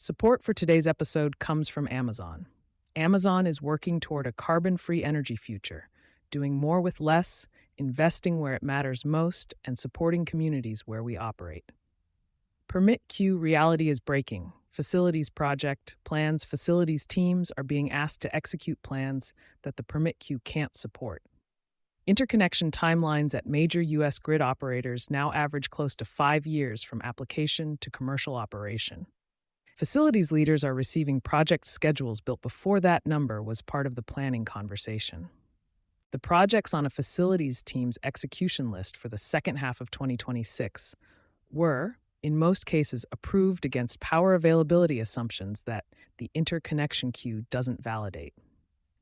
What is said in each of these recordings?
Support for today's episode comes from Amazon. Amazon is working toward a carbon free energy future, doing more with less, investing where it matters most, and supporting communities where we operate. Permit Q reality is breaking. Facilities teams are being asked to execute plans that the Permit Queue can't support. Interconnection timelines at major U.S. grid operators now average close to 5 years from application to commercial operation. Facilities leaders are receiving project schedules built before that number was part of the planning conversation. The projects on a facilities team's execution list for the second half of 2026 were, in most cases, approved against power availability assumptions that the interconnection queue doesn't validate.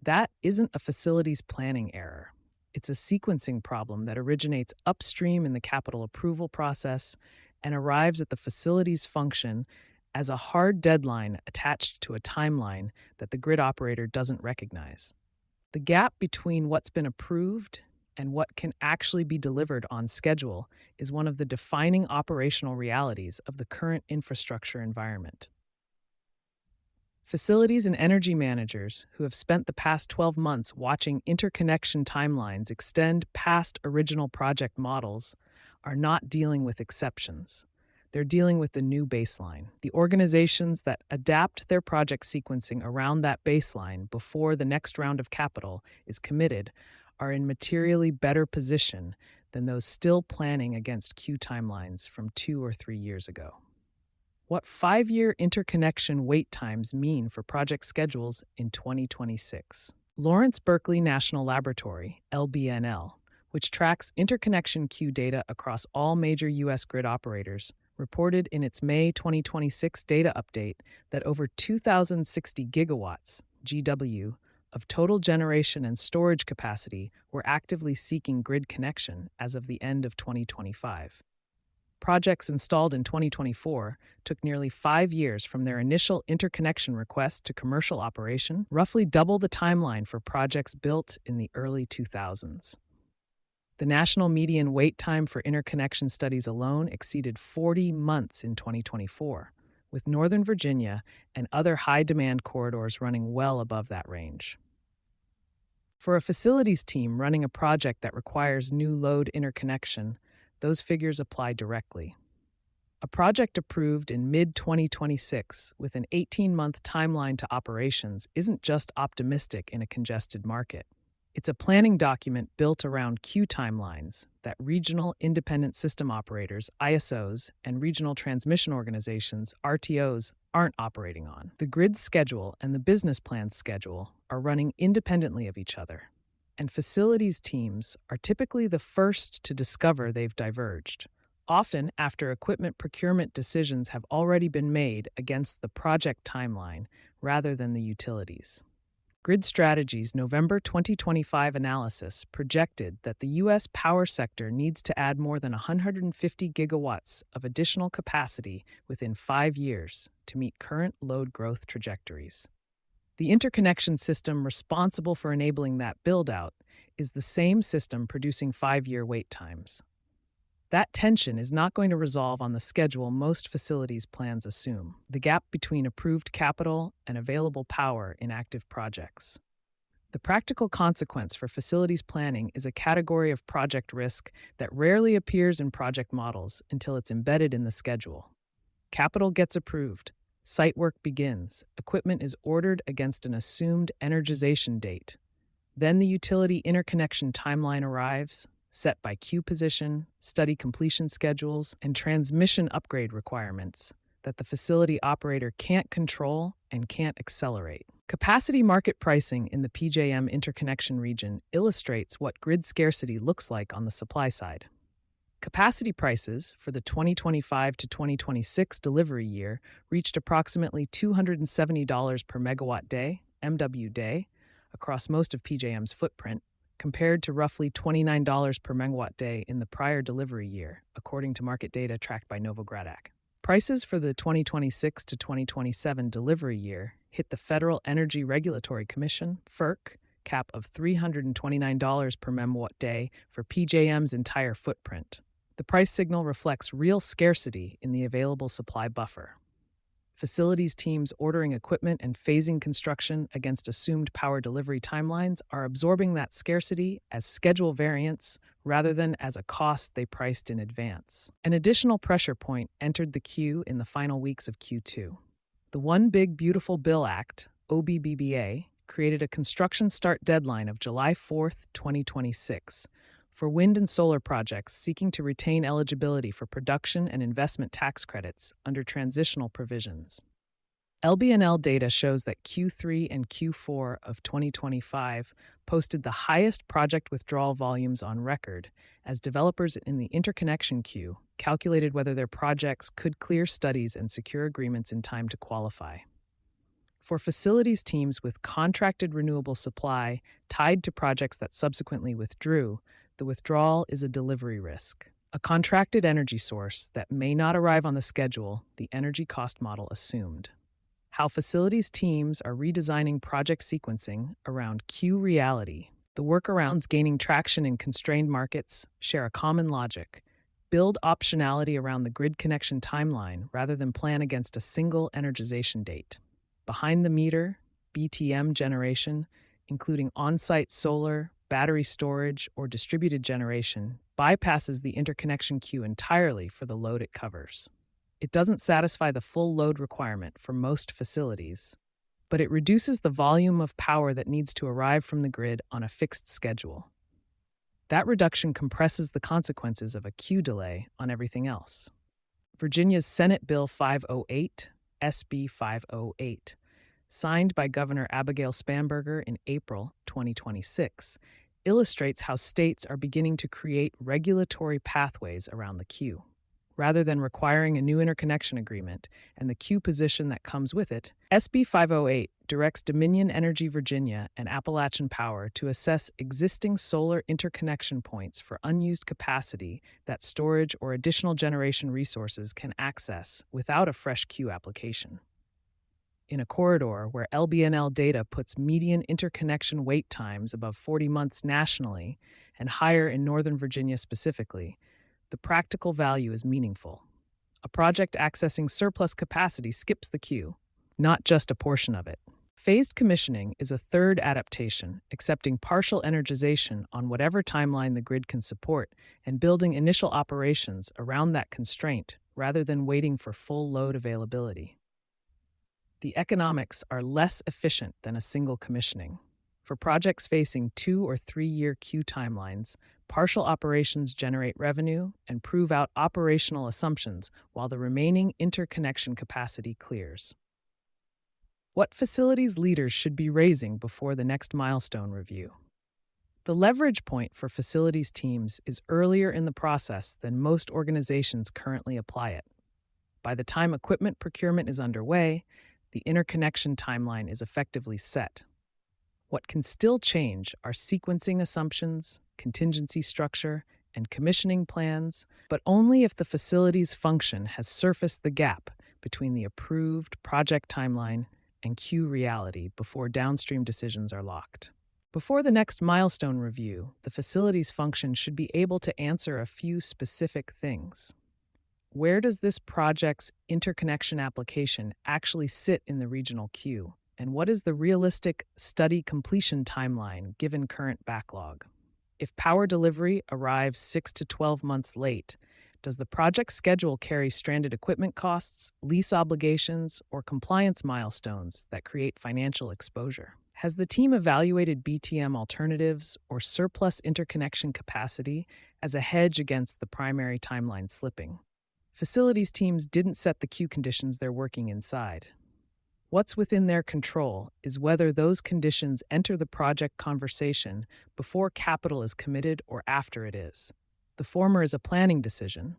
That isn't a facilities planning error. It's a sequencing problem that originates upstream in the capital approval process and arrives at the facilities function as a hard deadline attached to a timeline that the grid operator doesn't recognize. The gap between what's been approved and what can actually be delivered on schedule is one of the defining operational realities of the current infrastructure environment. Facilities and energy managers who have spent the past 12 months watching interconnection timelines extend past original project models are not dealing with exceptions. They're dealing with the new baseline. The organizations that adapt their project sequencing around that baseline before the next round of capital is committed are in materially better position than those still planning against queue timelines from 2 or 3 years ago. What 5-year interconnection wait times mean for project schedules in 2026. Lawrence Berkeley National Laboratory, LBNL, which tracks interconnection queue data across all major U.S. grid operators, reported in its May 2026 data update that over 2,060 gigawatts, GW, of total generation and storage capacity were actively seeking grid connection as of the end of 2025. Projects installed in 2024 took nearly 5 years from their initial interconnection request to commercial operation, roughly double the timeline for projects built in the early 2000s. The national median wait time for interconnection studies alone exceeded 40 months in 2024, with Northern Virginia and other high-demand corridors running well above that range. For a facilities team running a project that requires new load interconnection, those figures apply directly. A project approved in mid-2026 with an 18-month timeline to operations isn't just optimistic in a congested market. It's a planning document built around queue timelines that regional independent system operators, ISOs, and regional transmission organizations, RTOs, aren't operating on. The grid schedule and the business plan schedule are running independently of each other, and facilities teams are typically the first to discover they've diverged, often after equipment procurement decisions have already been made against the project timeline rather than the utilities. Grid Strategy's November 2025 analysis projected that the U.S. power sector needs to add more than 150 gigawatts of additional capacity within 5 years to meet current load growth trajectories. The interconnection system responsible for enabling that build-out is the same system producing 5-year wait times. That tension is not going to resolve on the schedule most facilities plans assume, the gap between approved capital and available power in active projects. The practical consequence for facilities planning is a category of project risk that rarely appears in project models until it's embedded in the schedule. Capital gets approved, site work begins, equipment is ordered against an assumed energization date. Then the utility interconnection timeline arrives, set by queue position, study completion schedules, and transmission upgrade requirements that the facility operator can't control and can't accelerate. Capacity market pricing in the PJM interconnection region illustrates what grid scarcity looks like on the supply side. Capacity prices for the 2025 to 2026 delivery year reached approximately $270 per megawatt day, MW day, across most of PJM's footprint, compared to roughly $29 per megawatt day in the prior delivery year, according to market data tracked by Novogradac. Prices for the 2026 to 2027 delivery year hit the Federal Energy Regulatory Commission, FERC, cap of $329 per megawatt day for PJM's entire footprint. The price signal reflects real scarcity in the available supply buffer. Facilities teams ordering equipment and phasing construction against assumed power delivery timelines are absorbing that scarcity as schedule variance rather than as a cost they priced in advance. An additional pressure point entered the queue in the final weeks of Q2. The One Big Beautiful Bill Act, OBBBA, created a construction start deadline of July 4th, 2026, for wind and solar projects seeking to retain eligibility for production and investment tax credits under transitional provisions. LBNL data shows that Q3 and Q4 of 2025 posted the highest project withdrawal volumes on record as developers in the interconnection queue calculated whether their projects could clear studies and secure agreements in time to qualify. For facilities teams with contracted renewable supply tied to projects that subsequently withdrew, the withdrawal is a delivery risk, a contracted energy source that may not arrive on the schedule the energy cost model assumed. How facilities teams are redesigning project sequencing around queue reality. The workarounds gaining traction in constrained markets share a common logic. Build optionality around the grid connection timeline rather than plan against a single energization date. Behind the meter, BTM generation, including on-site solar, battery storage, or distributed generation, bypasses the interconnection queue entirely for the load it covers. It doesn't satisfy the full load requirement for most facilities, but it reduces the volume of power that needs to arrive from the grid on a fixed schedule. That reduction compresses the consequences of a queue delay on everything else. Virginia's Senate Bill 508, SB 508, signed by Governor Abigail Spanberger in April 2026, illustrates how states are beginning to create regulatory pathways around the queue. Rather than requiring a new interconnection agreement and the queue position that comes with it, SB 508 directs Dominion Energy Virginia and Appalachian Power to assess existing solar interconnection points for unused capacity that storage or additional generation resources can access without a fresh queue application. In a corridor where LBNL data puts median interconnection wait times above 40 months nationally and higher in Northern Virginia specifically, the practical value is meaningful. A project accessing surplus capacity skips the queue, not just a portion of it. Phased commissioning is a third adaptation, accepting partial energization on whatever timeline the grid can support and building initial operations around that constraint rather than waiting for full load availability. The economics are less efficient than a single commissioning. For projects facing 2 or 3 year queue timelines, partial operations generate revenue and prove out operational assumptions while the remaining interconnection capacity clears. What facilities leaders should be raising before the next milestone review? The leverage point for facilities teams is earlier in the process than most organizations currently apply it. By the time equipment procurement is underway, the interconnection timeline is effectively set. What can still change are sequencing assumptions, contingency structure, and commissioning plans, but only if the facility's function has surfaced the gap between the approved project timeline and queue reality before downstream decisions are locked. Before the next milestone review, the facility's function should be able to answer a few specific things. Where does this project's interconnection application actually sit in the regional queue? And what is the realistic study completion timeline given current backlog? If power delivery arrives 6 to 12 months late, does the project schedule carry stranded equipment costs, lease obligations, or compliance milestones that create financial exposure? Has the team evaluated BTM alternatives or surplus interconnection capacity as a hedge against the primary timeline slipping? Facilities teams didn't set the queue conditions they're working inside. What's within their control is whether those conditions enter the project conversation before capital is committed or after it is. The former is a planning decision,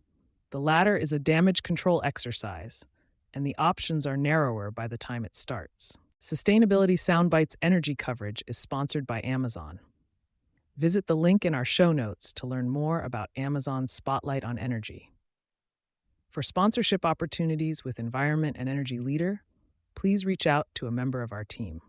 the latter is a damage control exercise, and the options are narrower by the time it starts. Sustainability Soundbites energy coverage is sponsored by Amazon. Visit the link in our show notes to learn more about Amazon's Spotlight on Energy. For sponsorship opportunities with Environment and Energy Leader, please reach out to a member of our team.